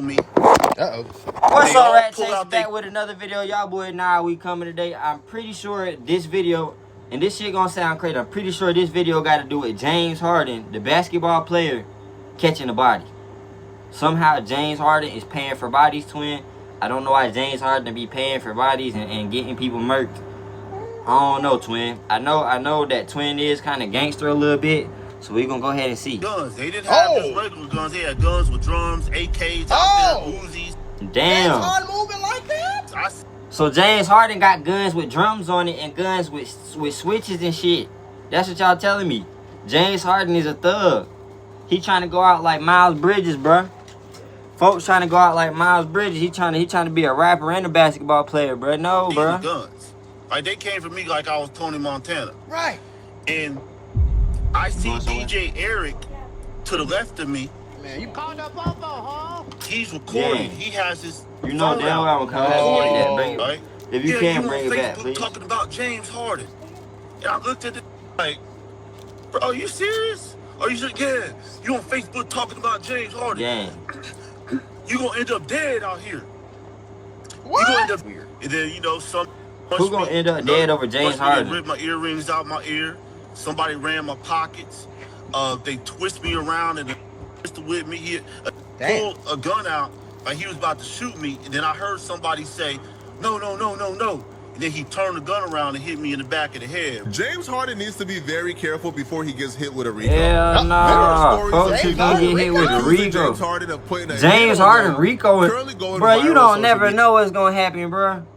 me. What's up, Rat Chase? Back with another video. Y'all boy, we coming today. I'm pretty sure this video, and this shit gonna sound crazy, I'm pretty sure this video got to do with James Harden, the basketball player, catching a body. Somehow James Harden is paying for bodies, twin. I don't know why James Harden be paying for bodies and getting people murked. I don't know, twin. I know that twin is kind of gangster a little bit. So we gonna go ahead and see. Guns. They didn't have just regular guns. They had guns with drums, AKs out there, Uzis. Damn. James Harden moving like that? So James Harden got guns with drums on it and guns with switches and shit. That's what y'all telling me. James Harden is a thug. He trying to go out like Miles Bridges, bruh. Folks trying to go out like Miles Bridges. He trying to be a rapper and a basketball player, bruh. No, bruh. Guns. Like they came for me like I was Tony Montana. Right. And I see DJ Eric to the left of me. Man, you called up Bobo, huh? He's recording. He has his. You know damn well I'm coming back. Bring it. Right? If you can't bring it back, please. Talking about James Harden, and I looked at it like, bro, are you serious? Are you serious? Yeah. You on Facebook talking about James Harden? Yeah. You gonna end up dead out here. What? You gonna end up weird. And then some. Who gonna end up dead over James Harden? They ripped my earrings out my ear. Somebody ran my pockets. They twist me around and twisted with me. He pulled a gun out like he was about to shoot me. And then I heard somebody say, no. And then he turned the gun around and hit me in the back of the head. James Harden needs to be very careful before he gets hit with a Rico. Hell no. Folks, you gonna get hit with a Rico. James Harden, Rico. Bro, you don't never know what's gonna happen, bro.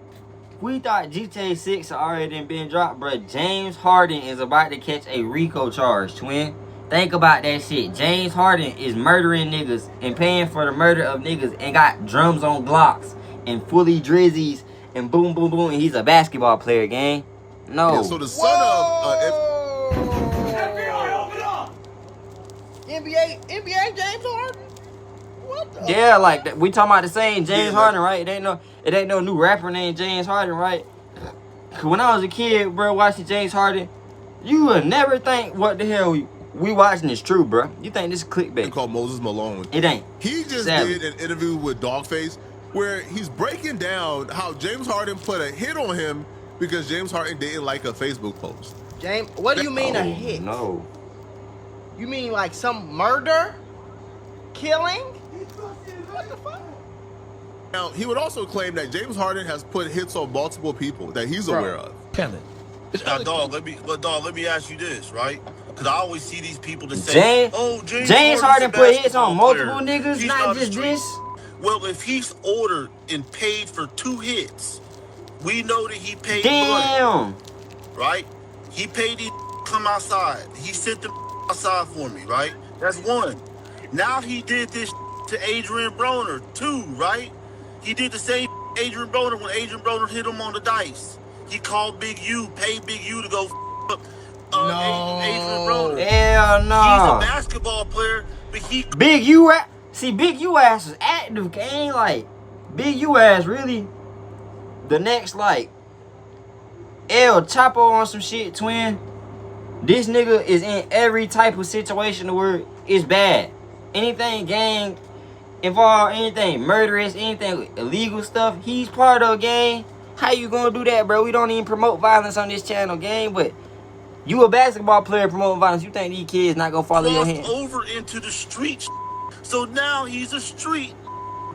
We thought GTA 6 already been dropped, bro. James Harden is about to catch a Rico charge, twin. Think about that shit. James Harden is murdering niggas and paying for the murder of niggas and got drums on blocks and fully drizzies and boom, boom, boom. And he's a basketball player, gang. No. Yeah, so the son of FBI, open up! NBA James Harden? What the? Yeah, like we talking about the same James Harden, right? It ain't no new rapper named James Harden, right? When I was a kid, bro, watching James Harden, you would never think what the hell we watching is true, bro. You think this is clickbait? Called Moses Malone. It ain't. He just did an interview with Dogface where he's breaking down how James Harden put a hit on him because James Harden didn't like a Facebook post. James, what do you mean a hit? No. You mean like some murder? Killing? What the fuck? Now, he would also claim that James Harden has put hits on multiple people that he's aware of. Now, dog, let me ask you this, right? Because I always see these people that say, James Harden put hits on multiple niggas, not just this. Well, if he's ordered and paid for 2 hits, we know that he paid Damn. money, right? He paid these come outside. He sent them outside for me, right? That's one. Now he did this to Adrian Broner too, right? He did the same Adrian Broner when Adrian Broner hit him on the dice. He called Big U, paid Big U to go up Adrian Broner. Hell no. He's a basketball player, but he Big U Big U ass is active, gang. Like Big U ass really the next like El Chapo on some shit, twin. This nigga is in every type of situation where it's bad. Anything gang involved, anything murderous, anything illegal stuff, he's part of, gang. How you gonna do that, bro? We don't even promote violence on this channel, gang. But you a basketball player promoting violence. You think these kids not gonna follow your hand? Over into the streets. So now he's a street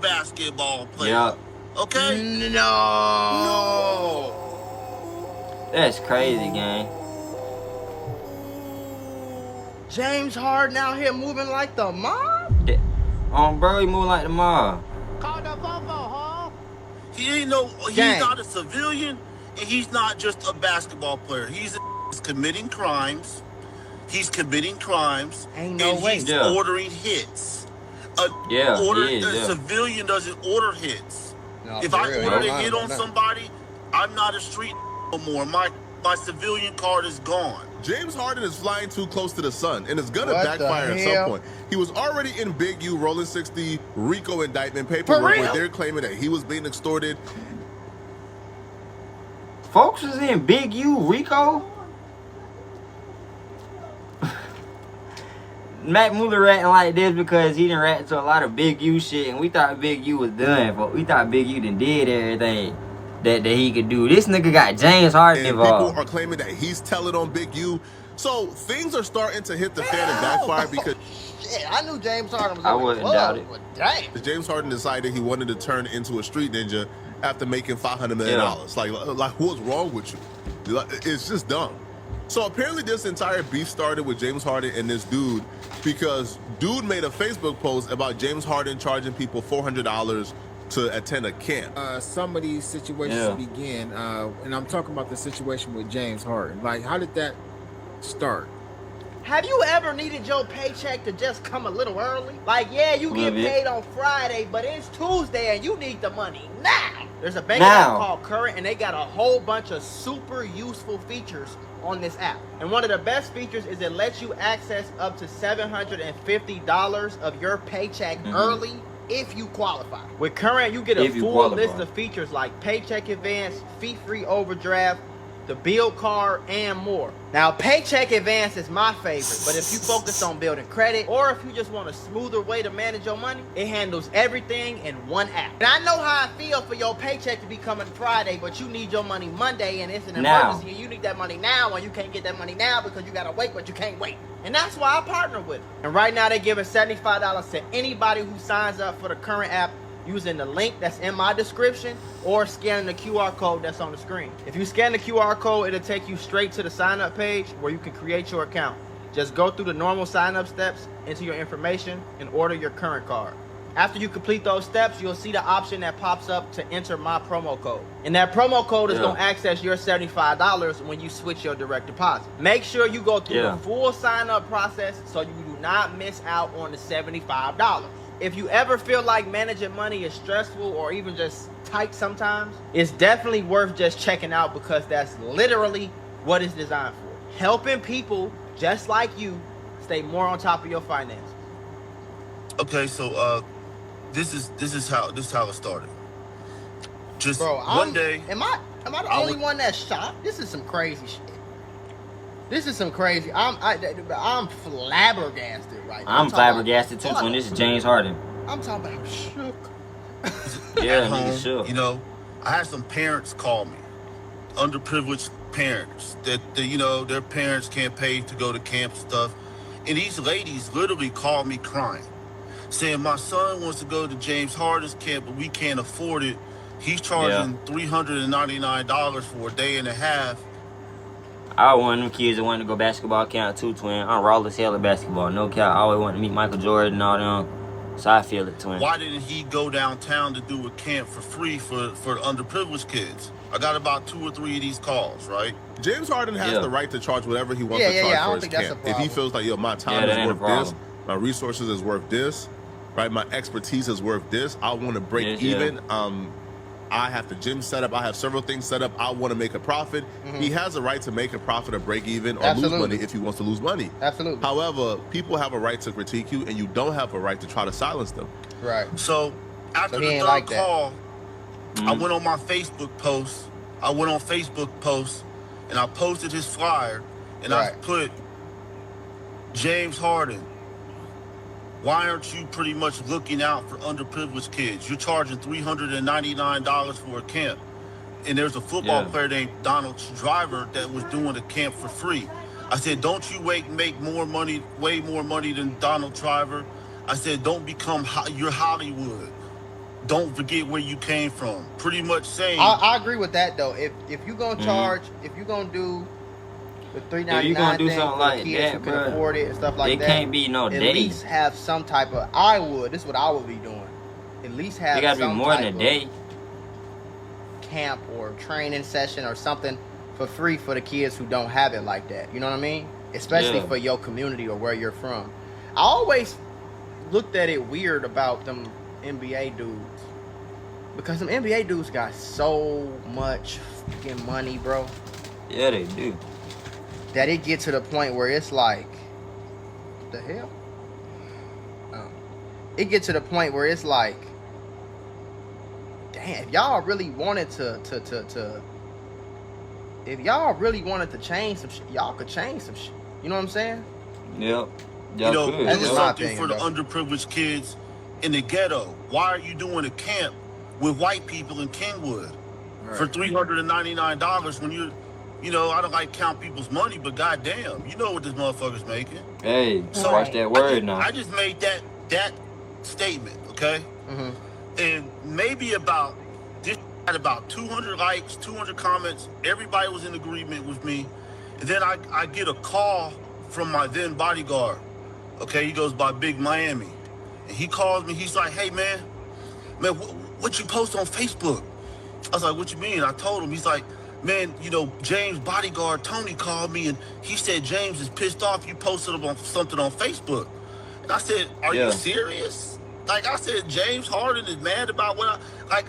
basketball player. Yeah. Okay? No. That's crazy, gang. James Harden out here moving like the mob? Bro, he moving like the mob. Call the Bobo, huh? He's not a civilian, and he's not just a basketball player. He's committing crimes. He's committing crimes. Ain't no way. He's ordering hits. A civilian doesn't order hits. No, if I order a hit on somebody, I'm not a street no more. My civilian card is gone. James Harden is flying too close to the sun, and it's gonna backfire at some point. He was already in Big U rolling 60 Rico indictment paperwork where they're claiming that he was being extorted. Folks was in Big U Rico? Mac Muller ratting like this because he didn't rat to a lot of Big U shit, and we thought Big U was done. But we thought Big U done did everything that he could do. This nigga got James Harden And involved. people are claiming that he's telling on Big U. So things are starting to hit the fan and backfire because Shit, I knew James Harden was I on the wouldn't club, doubt it. but damn. James Harden decided he wanted to turn into a street ninja after making $500 million. Like what's wrong with you? It's just dumb. So apparently this entire beef started with James Harden and this dude because dude made a Facebook post about James Harden charging people $400 to attend a camp. Some of these situations begin, and I'm talking about the situation with James Harden. Like, how did that start? Have you ever needed your paycheck to just come a little early? Like, yeah, you get paid on Friday, but it's Tuesday and you need the money now. There's a bank app called Current, and they got a whole bunch of super useful features on this app. And one of the best features is it lets you access up to $750 of your paycheck early if you qualify. With Current, you get a full list of features like paycheck advance, fee-free overdraft, the bill card, and more. Now, paycheck advance is my favorite, but if you focus on building credit, or if you just want a smoother way to manage your money, it handles everything in one app. And I know how I feel for your paycheck to be coming Friday, but you need your money Monday, and it's an emergency, and you need that money now, and you can't get that money now because you gotta wait, but you can't wait. And that's why I partner with them. And right now, they're giving $75 to anybody who signs up for the Current app using the link that's in my description or scanning the QR code that's on the screen. If you scan the QR code, it'll take you straight to the sign up page where you can create your account. Just go through the normal sign up steps, enter your information, and order your Current card. After you complete those steps, you'll see the option that pops up to enter my promo code. And that promo code is going to access your $75 when you switch your direct deposit. Make sure you go through the full sign up process so you do not miss out on the $75. If you ever feel like managing money is stressful or even just tight sometimes, it's definitely worth just checking out because that's literally what it's designed for. Helping people just like you stay more on top of your finances. Okay, so this is how it started. Just one day. Am I the only one that's shocked? This is some crazy shit. This is some crazy. I'm flabbergasted right now. I'm flabbergasted too when this is James Harden. I'm talking about shook. Yeah, nigga shook. You know, I had some parents call me, underprivileged parents that you know their parents can't pay to go to camp and stuff, and these ladies literally called me crying, saying my son wants to go to James Harden's camp, but we can't afford it. He's charging $399 for a day and a half. I was one of them kids that wanted to go basketball camp too, twin. I'm raw as hell at basketball. No cap. I always wanted to meet Michael Jordan and all them. So I feel it, twin. Why didn't he go downtown to do a camp for free for underprivileged kids? I got about 2 or 3 of these calls, right? James Harden has the right to charge whatever he wants to charge for his camp. If he feels like, yo, my time is worth this, my resources is worth this, right? My expertise is worth this. I want to break even. I have the gym set up. I have several things set up. I want to make a profit. He has a right to make a profit or break even or lose money if he wants to lose money. Absolutely. However, people have a right to critique you, and you don't have a right to try to silence them. Right. So after the third call, I went on my Facebook post. And I posted his flyer, and I put, James Harden, why aren't you pretty much looking out for underprivileged kids? You're charging $399 for a camp. And there's a football player named Donald Driver that was doing a camp for free. I said, don't you make more money, way more money than Donald Driver? I said, don't become your Hollywood. Don't forget where you came from. Pretty much saying. I agree with that though. If you're gonna charge, if you're gonna do the $399 thing for like kids who can afford it and stuff like that, it can't be no day. At least have some type of. This is what I would be doing. At least have. It gotta be more than a day. Camp or training session or something for free for the kids who don't have it like that. You know what I mean? Especially for your community or where you're from. I always looked at it weird about them NBA dudes. Because them NBA dudes got so much fucking money, bro. Yeah, they do. That it get to the point where it's like, what the hell? It get to the point where it's like, damn, if y'all really wanted if y'all really wanted to change some shit, y'all could change some shit. You know what I'm saying? Yep. You know, do something for the underprivileged kids in the ghetto. Why are you doing a camp with white people in Kingwood for $399 when you know, I don't like count people's money, but goddamn, you know what this motherfucker's making. Hey, so watch that word now. I just made that statement, okay? And maybe about 200 likes, 200 comments. Everybody was in agreement with me. And then I get a call from my then bodyguard. Okay, he goes by Big Miami. And he calls me, he's like, hey man, what you post on Facebook? I was like, what you mean? I told him, he's like, man, you know, James' bodyguard, Tony, called me and he said James is pissed off you posted something on Facebook. And I said, are you serious? Like I said, James Harden is mad about what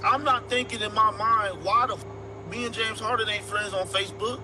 I'm not thinking in my mind, why the me and James Harden ain't friends on Facebook?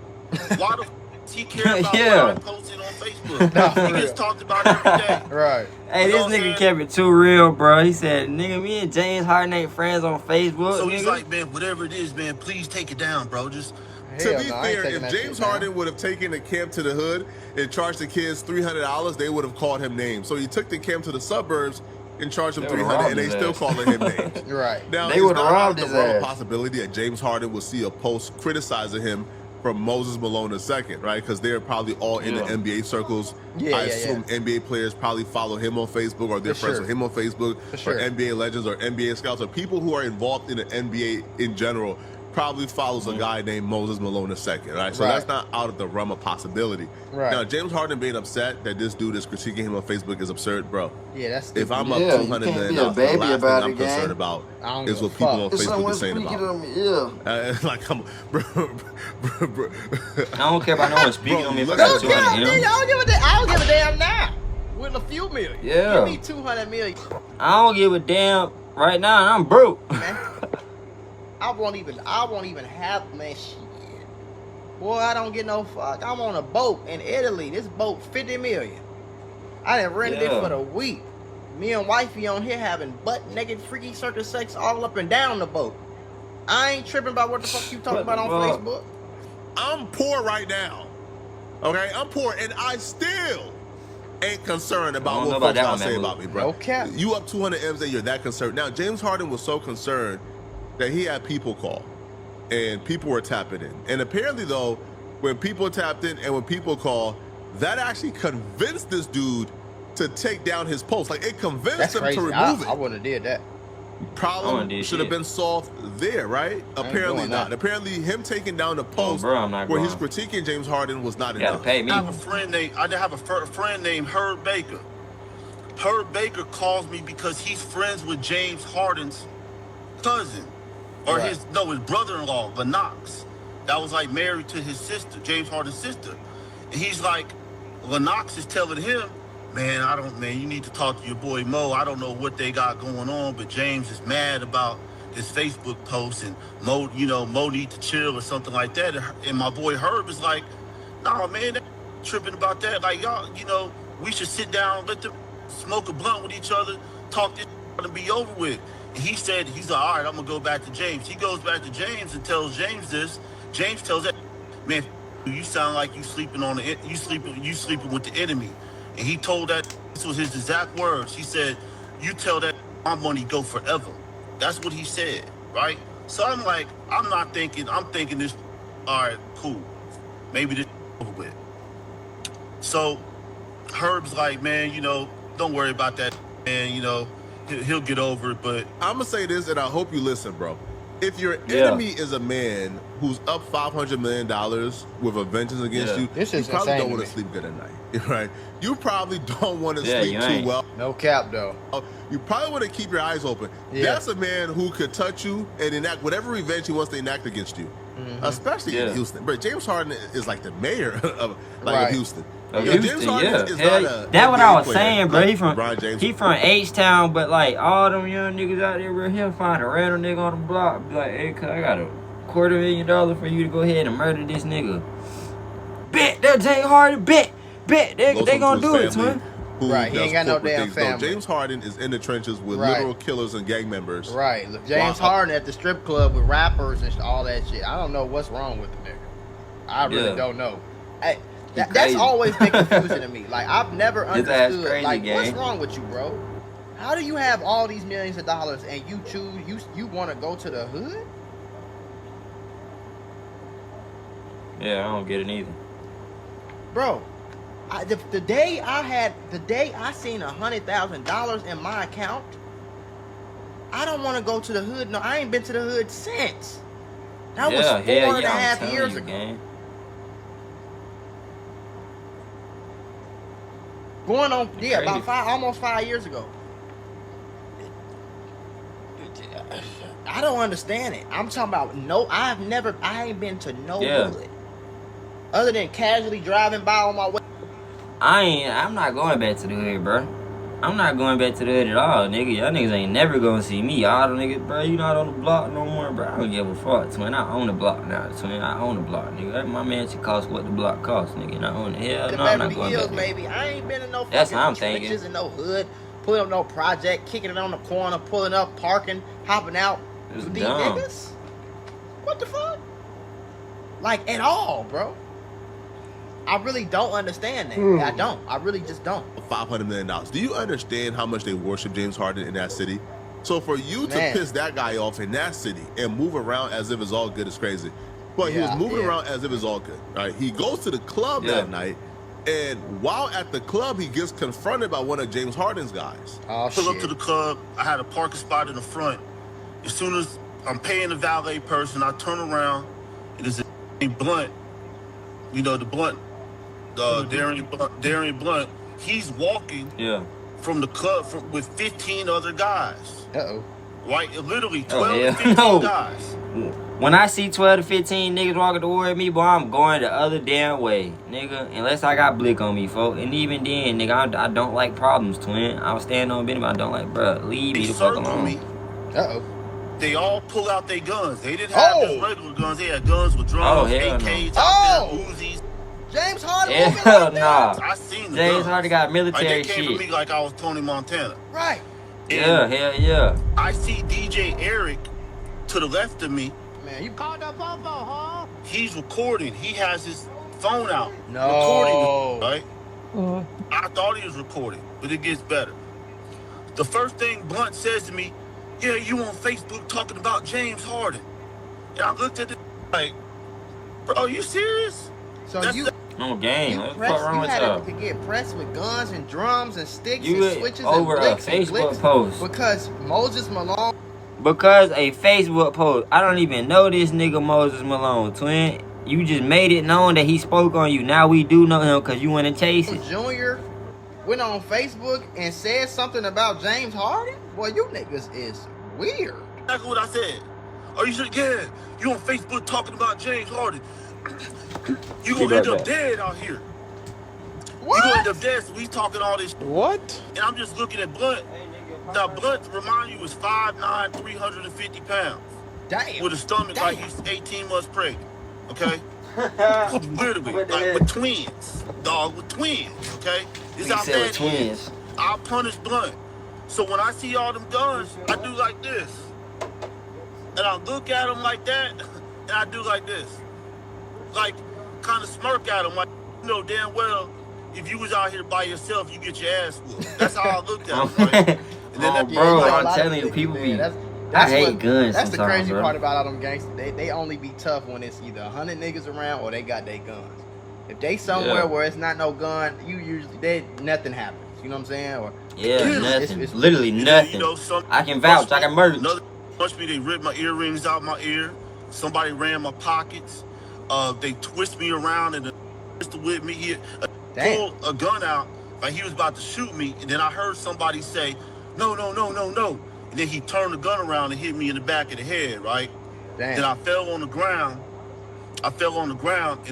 Why the he care about what I'm posting on Facebook? He gets talked about every day. Right. Hey, this nigga kept it too real, bro. He said, nigga, me and James Harden ain't friends on Facebook. So he's like, man, whatever it is, man, please take it down, bro. Just to be fair, if James Harden would have taken the camp to the hood and charged the kids $300, they would have called him names. So he took the camp to the suburbs and charged him $300, and they still calling him names. Right. Now, they would have robbed his ass. Possibility that James Harden will see a post criticizing him from Moses Malone II, right? Because they're probably all in the NBA circles. I assume NBA players probably follow him on Facebook or they're friends with him on Facebook, or NBA legends or NBA scouts or people who are involved in the NBA in general probably follows a guy named Moses Malone II, right? So that's not out of the realm of possibility. Right. Now, James Harden being upset that this dude is critiquing him on Facebook is absurd, bro. Yeah, that's if I'm up $200 million, the last thing I'm concerned about is what people on Facebook are saying about. Like, come on, bro. I don't care about no one speaking on me if I got 200 million. I don't give a damn now. With a few million. Yeah. Give me 200 million. I don't give a damn right now, and I'm broke. Man. I won't even have, man, shit. Boy, I don't get no fuck. I'm on a boat in Italy. This boat, 50 million. I done rented it for the week. Me and wifey on here having butt-naked, freaky circus sex all up and down the boat. I ain't tripping about what the fuck you talking about on Facebook. I'm poor right now. Okay? I'm poor, and I still ain't concerned about what folks gotta say about me, bro. No cap. You up 200 M's and you're that concerned. Now, James Harden was so concerned that he had people call, and people were tapping in. And apparently, though, when people tapped in and when people call, that actually convinced this dude to take down his post. Like, it convinced him to remove it. I wouldn't have did that. Problem should have been solved there, right? Apparently not. Apparently, him taking down the post where he's critiquing James Harden was not enough. Pay me. I have a friend named Herb Baker. Herb Baker calls me because he's friends with James Harden's cousin. Or his brother-in-law, Lennox, that was like married to his sister, James Harden's sister. And he's like, Lennox is telling him, man, you need to talk to your boy Mo. I don't know what they got going on, but James is mad about this Facebook post and Mo need to chill or something like that. And my boy Herb is like, nah, man, they're tripping about that. Like, y'all, we should sit down, let them smoke a blunt with each other, talk this and be over with. He's like, all right, I'm gonna go back to James. He goes back to James and tells James this. James tells that, man, you sound like you sleeping with the enemy. And he told that, this was his exact words. He said, you tell that my money go forever. That's what he said, right? So I'm like, I'm thinking this, all right, cool. Maybe this over with. So Herb's like, man, don't worry about that, man, he'll get over it, but I'm gonna say this, and I hope you listen, bro. If your enemy is a man who's up $500 million with a vengeance against you, you probably don't want to sleep good at night, right? You probably don't want to sleep too well. No cap, though. You probably want to keep your eyes open. That's a man who could touch you and enact whatever revenge he wants to enact against you, especially in Houston. But James Harden is like the mayor of Houston. James Harden is not that's what I was saying, bro. He from H-Town, but like all them young niggas out there, bro, he'll find a random nigga on the block, be like, hey, cuz I got $250,000 for you to go ahead and murder this nigga. Bet that James Harden, bet they gonna do it, twin. Right, he ain't got no damn family. James Harden is in the trenches with literal killers and gang members. Right, look, James Harden at the strip club with rappers and all that shit. I don't know what's wrong with the nigga. I really don't know. That's always been confusing to me. Like, I've never understood. Crazy, like, gang. What's wrong with you, bro? How do you have all these millions of dollars and you choose you want to go to the hood? Yeah, I don't get it either. Bro, the day I seen $100,000 in my account, I don't want to go to the hood. No, I ain't been to the hood since. That was 4.5 years ago. Gang. Going on, about almost 5 years ago. I don't understand it. I'm talking about I ain't been to no hood. Other than casually driving by on my way. I'm not going back to the hood, bro. I'm not going back to the hood at all, nigga. Y'all niggas ain't never gonna see me. Y'all niggas, bro, you not on the block no more, bro. I don't give a fuck, twin. I own the block now, twin. I own the block, nigga. My mansion costs what the block costs, nigga. And I own it. Hell no, I'm not going back. Baby. I ain't been in no That's how I'm fucking thinking. trenches in no hood, pulling up no project, kicking it on the corner, pulling up, parking, hopping out. It's These dumb. niggas? What the fuck? Like, at all, bro. I really don't understand that. I don't. I really just don't. $500 million. Do you understand how much they worship James Harden in that city? So for you to piss that guy off in that city and move around as if it's all good is crazy. But he was moving around as if it's all good, right? He goes to the club that night, and while at the club, he gets confronted by one of James Harden's guys. Oh, Pull up to the club. I had a parking spot in the front. As soon as I'm paying the valet person, I turn around. It is a Blunt. You know, the Blunt. Darian Blunt, he's walking from the club with 15 other guys. Right? Literally 12 to 15 guys. When I see 12 to 15 niggas walking toward me, boy, I'm going the other damn way, nigga. Unless I got blick on me, folks. And even then, nigga, I don't like problems, twin. I'll stand on business, but I don't like, bruh, leave me the fuck alone. Me. They all pull out their guns. They didn't have just regular guns. They had guns with drums, AKs, out there, Uzis. James Harden. Hell nah. I seen the James Harden got military they came shit. to me like I was Tony Montana. Right. And hell yeah. I see DJ Eric to the left of me. Man, you called up Popo, huh? He's recording. He has his phone out. No. Recording, right? I thought he was recording, but it gets better. The first thing Blunt says to me, yeah, you on Facebook talking about James Harden. And I looked at it like, bro, are you serious? So no game. You had to get pressed with guns and drums and sticks and switches over and a Facebook post because Moses Malone. Because a Facebook post. I don't even know this nigga Moses Malone, twin. You just made it known that he spoke on you. Now we do know him because you went and chased it. Junior went on Facebook and said something about James Harden. Boy, you niggas is weird. That's what I said. Are you sure? Yeah, you on Facebook talking about James Harden. You gonna end up dead out here. What? You gonna end up dead, so we talking all this. What? And I'm just looking at Blunt. Now, Blunt, remind you, is 5'9", 350 pounds. Damn. With a stomach like he's 18 months pregnant. Okay? Literally. Like with twins. Dog, with twins. Okay? This is how bad he is. I'll punish Blunt. So when I see all them guns, I do like this. And I look at them like that, and I do like this. Like, kind of smirk at him, like, you know damn well, if you was out here by yourself, you get your ass whooped. That's how I looked at him, right? And then bro, I'm telling you, people be... I hate guns. That's the crazy part about all them gangsters. They only be tough when it's either 100 niggas around or they got their guns. If they somewhere where it's not no gun, nothing happens. You know what I'm saying? Or nothing. It's literally nothing. You know, I can vouch. I can murder. Must be they ripped my earrings out my ear. Somebody ran my pockets. They twist me around and pistol with me. He pulled a gun out like he was about to shoot me. And then I heard somebody say, no. And then he turned the gun around and hit me in the back of the head, right? Damn. Then I fell on the ground. And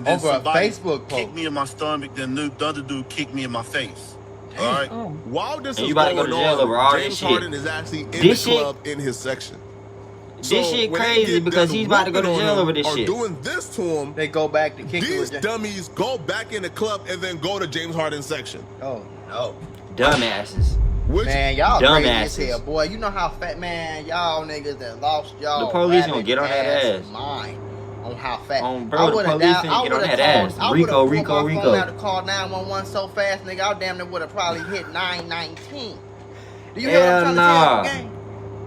then somebody kicked me in my stomach. Then the other dude kicked me in my face. Damn. All right? Oh. While this is going on, James Harden is actually in the club in his section. This shit crazy because he's about to go to jail over this shit. Doing this to him, they go back to kick these dummies go back in the club and then go to James Harden's section. Oh no, dumbasses. Man, y'all crazy as hell, boy. You know how fat, man, y'all niggas that lost y'all. The police gonna get on that ass. Mine on how fast. Bro, I would have get on that ass. Rico. I had to call 911 so fast, nigga. I damn near would have probably hit 919. Do you hear what I'm trying to tell you, gang?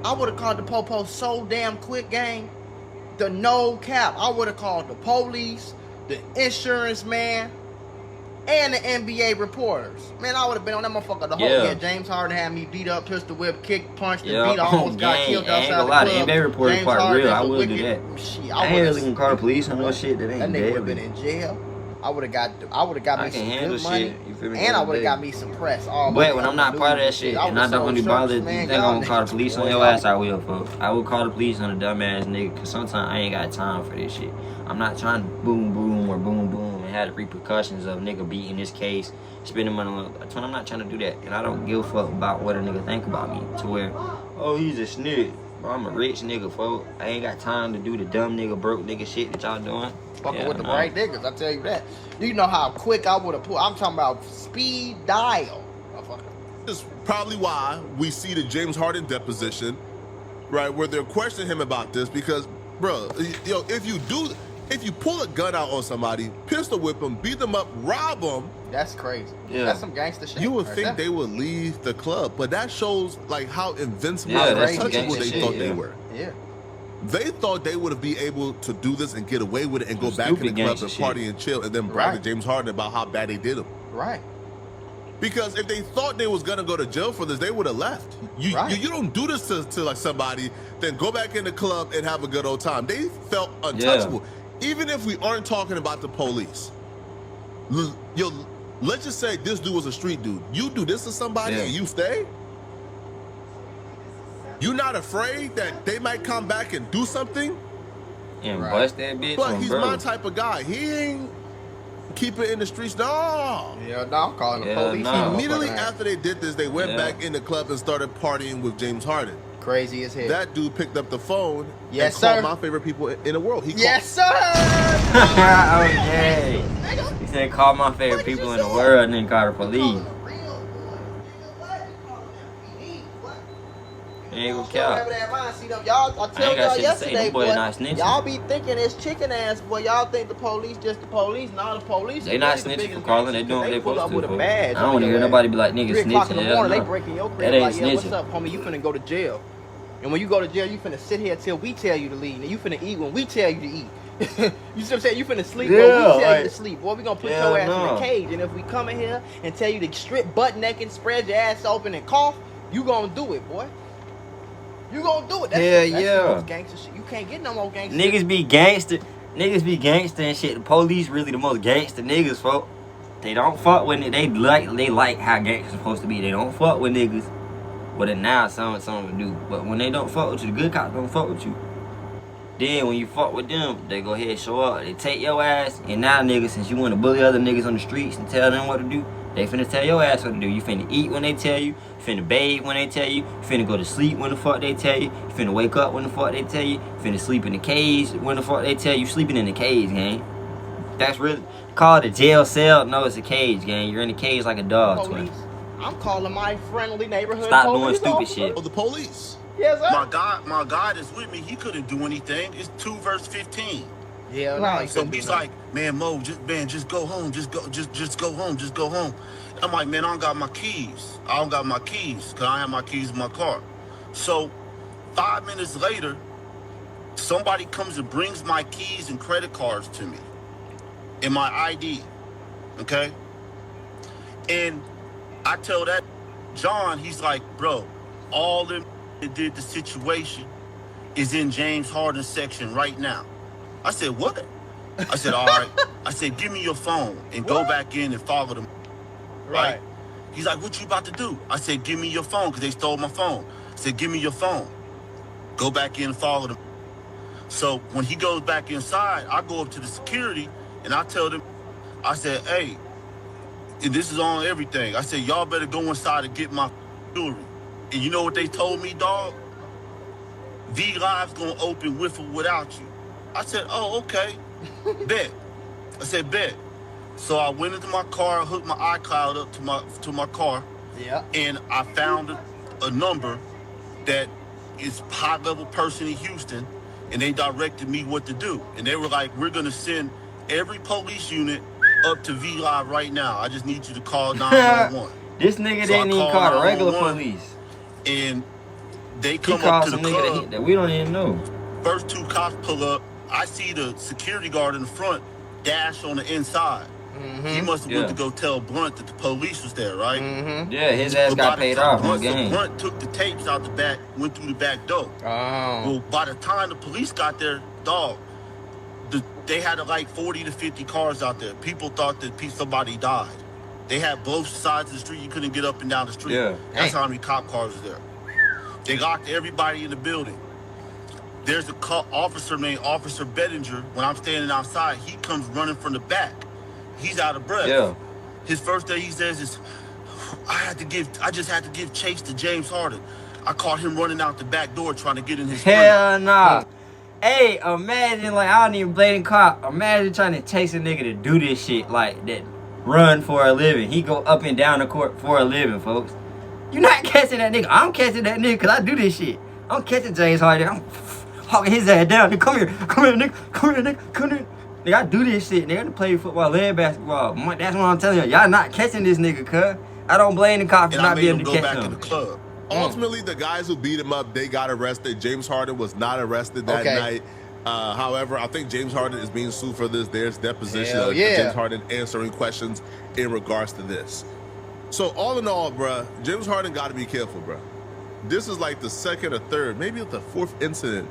I would have called the popo so damn quick, gang. The no cap. I would have called the police, the insurance man, and the NBA reporters. Man, I would have been on that motherfucker the whole year. James Harden had me beat up, pistol whip, kick, punched, and beat. I almost got killed outside the club. The NBA reporter part real. I would do that. Shit, I ain't really gonna call the police on no shit that ain't dead. That nigga would have been in jail. I would have got me some good money, and I would have got me some press. But when I'm not part of that shit, and I don't really bother, you think I'm gonna call the police on your ass? I will, folks. I will call the police on a dumbass nigga, cause sometimes I ain't got time for this shit. I'm not trying to boom boom or boom boom and have the repercussions of nigga beating this case, spending money on. I'm not trying to do that, and I don't give a fuck about what a nigga think about me. To where, oh, he's a snitch. I'm a rich nigga, folks. I ain't got time to do the dumb nigga, broke nigga shit that y'all doing. Fucking with the right niggas, I tell you that. You know how quick I would have put. I'm talking about speed dial. This is probably why we see the James Harden deposition, right, where they're questioning him about this, because, bro, yo, if you pull a gun out on somebody, pistol whip them, beat them up, rob them. That's crazy. Yeah. That's some gangster shit. You would think they would leave the club, but that shows like how invincible and untouchable they thought they were. Yeah. They thought they would be able to do this and get away with it and go back in the club and party and chill and then brag to James Harden about how bad they did him. Right. Because if they thought they was gonna go to jail for this, they would have left. You don't do this to like somebody, then go back in the club and have a good old time. They felt untouchable. Yeah. Even if we aren't talking about the police, let's just say this dude was a street dude. You do this to somebody and you stay? You not afraid that they might come back and do something? And bust that bitch. But he's my type of guy. He ain't keep it in the streets. No. Yeah, no, I'm calling the police. Immediately after they did this, they went back in the club and started partying with James Harden. Crazy as hell. That dude picked up the phone and called my favorite people in the world. Yes, sir. Okay. He said call my favorite people in the world and then call the police. Ain't gonna count. Y'all, I told y'all yesterday, boy, y'all be thinking it's chicken ass, boy. Y'all think the police just the police. Not the police. They not snitching for calling. They doing what they supposed to. I don't want to hear nobody be like, niggas snitching. In the morning, they breaking your crib like, yeah, what's up, homie? You finna go to jail. And when you go to jail, you finna sit here till we tell you to leave. And you finna eat when we tell you to eat. You see what I'm saying? You finna sleep when we tell you to sleep. Boy, we gonna put your ass in a cage. And if we come in here and tell you to strip butt naked, spread your ass open and cough, you gonna do it, boy. You gonna do it. That's gangster shit. You can't get no more gangster shit. Niggas be gangster and shit. The police really the most gangster niggas, folk. They don't fuck with it. They like how gangsters supposed to be. They don't fuck with niggas. Well, now some of them do. But when they don't fuck with you, the good cops don't fuck with you. Then when you fuck with them, they go ahead and show up. They take your ass. And now, niggas, since you want to bully other niggas on the streets and tell them what to do, they finna tell your ass what to do. You finna eat when they tell you. You finna bathe when they tell you. You finna go to sleep when the fuck they tell you. You finna wake up when the fuck they tell you. You finna sleep in the cage when the fuck they tell you. You sleeping in the cage, gang. That's really called a jail cell. No, it's a cage, gang. You're in the cage like a dog, twin. I'm calling my friendly neighborhood. Stop doing stupid shit. Oh, the police. Yes, sir. My God is with me. He couldn't do anything. It's 2 verse 15. Yeah, right. So he's like, man, Mo, just go home. Just go home. Just go home. I'm like, man, I don't got my keys. I don't got my keys because I have my keys in my car. So 5 minutes later, somebody comes and brings my keys and credit cards to me and my ID. Okay. And I tell that John, he's like, bro, all them that did the situation is in James Harden's section right now. I said, what? I said, all right. I said, give me your phone and go back in and follow them. Right. He's like, what you about to do? I said, give me your phone because they stole my phone. I said, give me your phone. Go back in and follow them. So when he goes back inside, I go up to the security and I tell them, I said, hey, this is on everything. I said, y'all better go inside and get my jewelry. And you know what they told me, dog? V-Live's going to open with or without you. I said, oh, okay. Bet. I said, bet. So I went into my car, hooked my iCloud up to my car. Yeah. And I found a number that is high-level person in Houston and they directed me what to do. And they were like, we're going to send every police unit up to V-Live right now. I just need you to call 911. This nigga didn't even call the regular police. And they come up to the club. That we don't even know. First 2 cops pull up. I see the security guard in the front dash on the inside. He must have went to go tell Blunt that the police was there, right? Yeah, his ass got paid off on the game. Blunt took the tapes out the back, went through the back door. Well, by the time the police got there, dog, they had like 40 to 50 cars out there. People thought that somebody died. They had both sides of the street. You couldn't get up and down the street. Yeah. That's how many cop cars were there. They locked everybody in the building. There's a officer named Officer Bettinger. When I'm standing outside, he comes running from the back. He's out of breath. Yeah. His first thing he says is, I just had to give chase to James Harden. I caught him running out the back door trying to get in his Hell nah. Hey, imagine, like, I don't even blame cop. Imagine trying to chase a nigga to do this shit like that. Run for a living. He go up and down the court for a living, folks. You're not catching that nigga. I'm catching that nigga because I do this shit. I'm catching James Harden. I'm hawking his ass down. Come here, nigga. Come here, nigga. Come here. Nigga, I do this shit. Nigga, I play football and basketball. That's what I'm telling you. Y'all not catching this nigga, cuz. I don't blame the cops for not being able to catch him. In the club. Ultimately, the guys who beat him up, they got arrested. James Harden was not arrested that night. However, I think James Harden is being sued for this. There's deposition of James Harden answering questions in regards to this. So all in all, bruh, James Harden got to be careful, bruh. This is like the second or third, maybe the 4th incident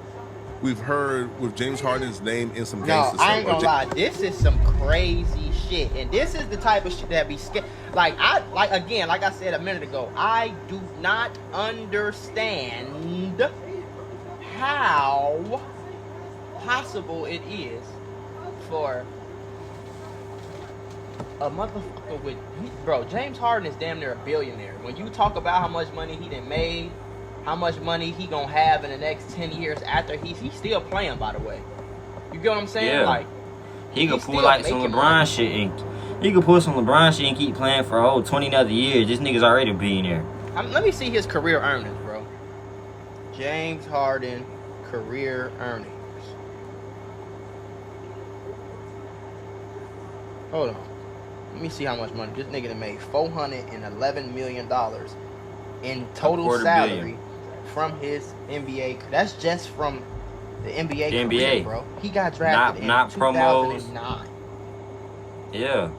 we've heard with James Harden's name in some gangster stuff. I ain't gonna lie, this is some crazy shit, and this is the type of shit that be scared. Like I said a minute ago, I do not understand how possible it is for a motherfucker with, bro, James Harden is damn near a billionaire. When you talk about how much money he done made, how much money he gonna have in the next 10 years after he's still playing, by the way. You get what I'm saying? Yeah. Like, he could pull like some LeBron shit and he could pull some LeBron shit and keep playing for a whole 20 other years. This nigga's already a billionaire. Let me see his career earnings, bro. James Harden career earnings. Hold on. Let me see how much money this nigga done made. $411 million in total salary from his NBA. That's just from the NBA career, bro. He got drafted in 2009. Yeah.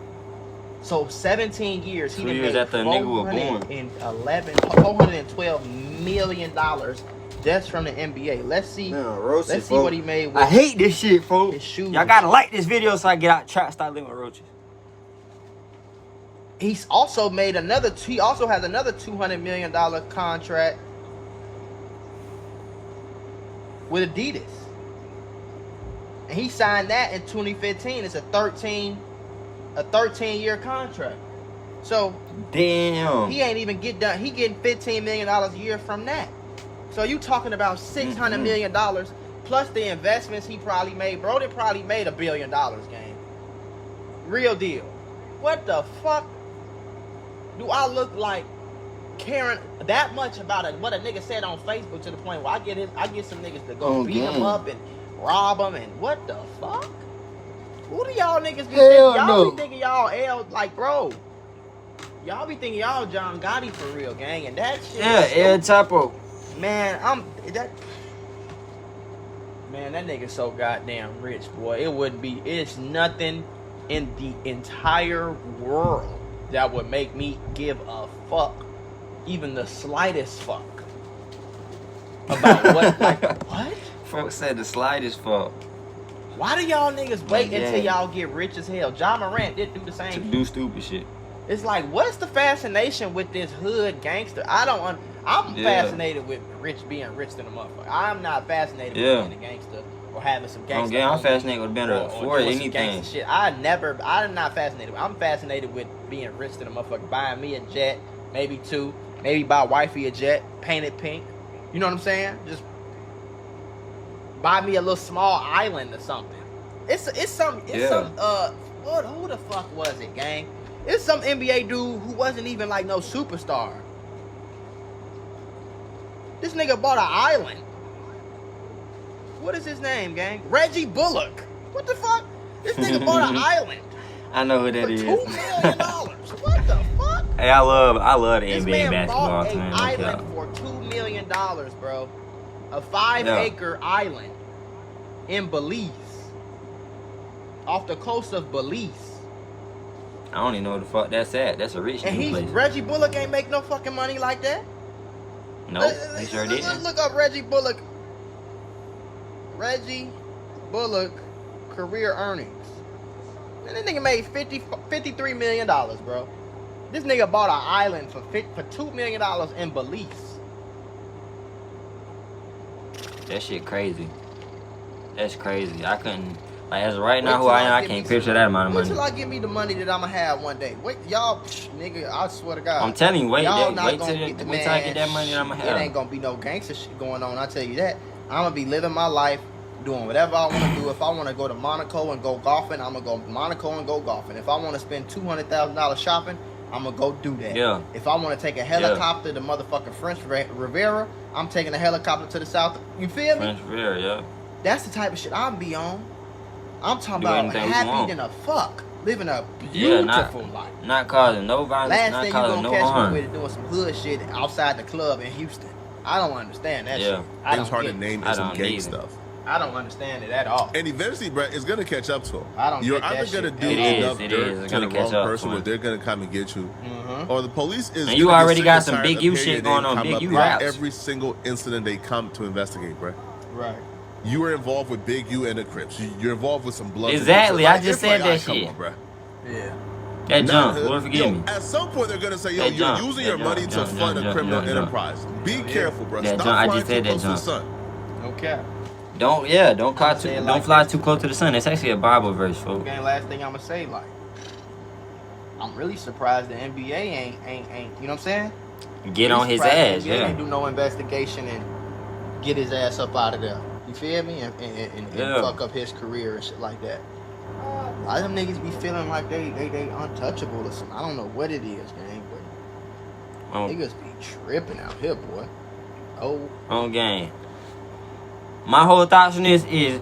So 17 years. He 2 years after the nigga was born. $412 million just from the NBA. Let's see. Let's see what he made with I hate this shit, folks. His shoes. Y'all gotta like this video so I get out trap start living with roaches. He's also made another. He also has another $200 million contract with Adidas, and he signed that in 2015. It's a 13-year contract. So damn, he ain't even get done. He getting $15 million a year from that. So you talking about $600 million plus the investments he probably made. Bro, they probably made $1 billion game. Real deal. What the fuck? Do I look like caring that much about what a nigga said on Facebook to the point where I get some niggas to go beat him up and rob him and what the fuck? Who do y'all niggas be thinking? Y'all be thinking y'all L, like, bro. Y'all be thinking y'all John Gotti for real, gang, and that shit. Yeah, El Chapo. Man, that nigga so goddamn rich, boy. It's nothing in the entire world that would make me give a fuck, even the slightest fuck, about what, like, what? Folks said the slightest fuck. Why do y'all niggas wait until y'all get rich as hell? Ja Morant did do the same to do stupid shit. It's like, what's the fascination with this hood gangster? I'm fascinated with being rich than a motherfucker. I'm not fascinated with being a gangster or having some gangster. I'm fascinated with being for anything. Shit. I'm not fascinated. I'm fascinated with being rich than a motherfucker. Buying me a jet, maybe 2, maybe buy wifey a jet, paint it pink. You know what I'm saying? Just buy me a little small island or something. Who the fuck was it, gang? It's some NBA dude who wasn't even like no superstar. This nigga bought an island. What is his name, gang? Reggie Bullock. What the fuck? This nigga bought an island. I know who that is. $2 million. What the fuck? Hey, I love the This NBA man basketball. bought an island for $2 million, bro. A 5-acre island in Belize. Off the coast of Belize. I don't even know what the fuck that's at. That's a rich And place. Reggie Bullock ain't make no fucking money like that. Nope, he sure didn't. Look up Reggie Bullock. Reggie Bullock career earnings. Man, this nigga made $53 million, bro. This nigga bought an island for $2 million in Belize. That shit crazy. That's crazy. I couldn't. Like, as of right now, who I am, I can't picture that amount of money. Wait till I give me the money that I'ma have one day. Wait, y'all, nigga, I swear to God. I'm telling you, wait till I get man, that money that I'ma have. It ain't gonna be no gangster shit going on, I tell you that. I'm gonna be living my life, doing whatever I want to do. If I want to go to Monaco and go golfing, I'm gonna go to Monaco and go golfing. If I want to spend $200,000 shopping, I'm gonna go do that. Yeah. If I want to take a helicopter to motherfucking French Riviera, I'm taking a helicopter to the south. You feel me? French Riviera, yeah. That's the type of shit I'm be on. I'm talking Do about anything you happy want. than a fuck. Living a beautiful life. Not causing no violence, Last not thing you causing gonna no catch harm. me with is doing some hood shit outside the club in Houston. I don't understand that shit. I think it's hard to name some gang stuff. I don't understand it at all. And eventually, Brett, it's gonna catch up to him. I don't You're get that either gonna shit. do enough dirt to the wrong person where they're gonna come and get you, or the police is. And you already got some Big U shit going on, Big U raps. Every single incident they come to investigate, Brett. Right. You were involved with Big U and the Crips. You're involved with some blood. Exactly, I just said that shit. Come on, bro. Yeah. That jump, Lord forgive me. At some point, they're gonna say, "Yo, you're using your money to fund a criminal enterprise. Be careful, bro. Stop flying too close to the sun." Okay. Don't fly too close to the sun. That's actually a Bible verse, folks. Okay, last thing I'ma say, like, I'm really surprised the NBA ain't. You know what I'm saying? Get on his ass, yeah. Ain't do no investigation and get his ass up out of there. You feel me? And fuck up his career and shit like that. A lot of them niggas be feeling like they untouchable or something. I don't know what it is, gang, but niggas be tripping out here, boy. On game. My whole thoughts on this is,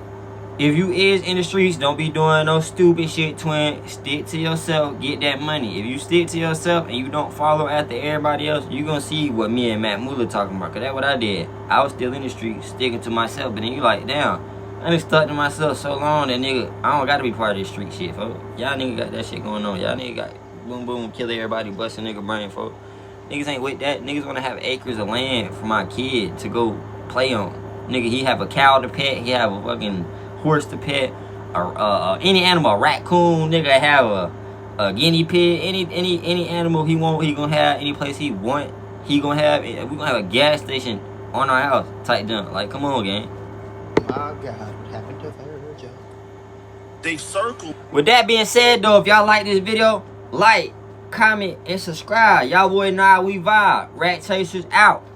if you is in the streets, don't be doing no stupid shit, twin. Stick to yourself, get that money. If you stick to yourself and you don't follow after everybody else, you gonna see what me and Matt Muller talking about. Cause that's what I did. I was still in the streets, sticking to myself. But then you like, damn, I done stuck to myself so long that nigga, I don't gotta be part of this street shit, folks. Y'all nigga got that shit going on. Y'all nigga got boom boom, kill everybody, bust a nigga brain, folks. Niggas ain't with that. Niggas wanna have acres of land for my kid to go play on. Nigga, he have a cow to pet, he have a fucking horse to pet, or any animal, a raccoon, nigga have a guinea pig, any animal he want, he gonna have, any place he want, he gonna have. We gonna have a gas station on our house type junk. Like, come on, gang. My God, what happened to Virgil? They circle. With that being said, though, if y'all like this video, like, comment, and subscribe. Y'all boy know how we vibe. Rat Chasers out.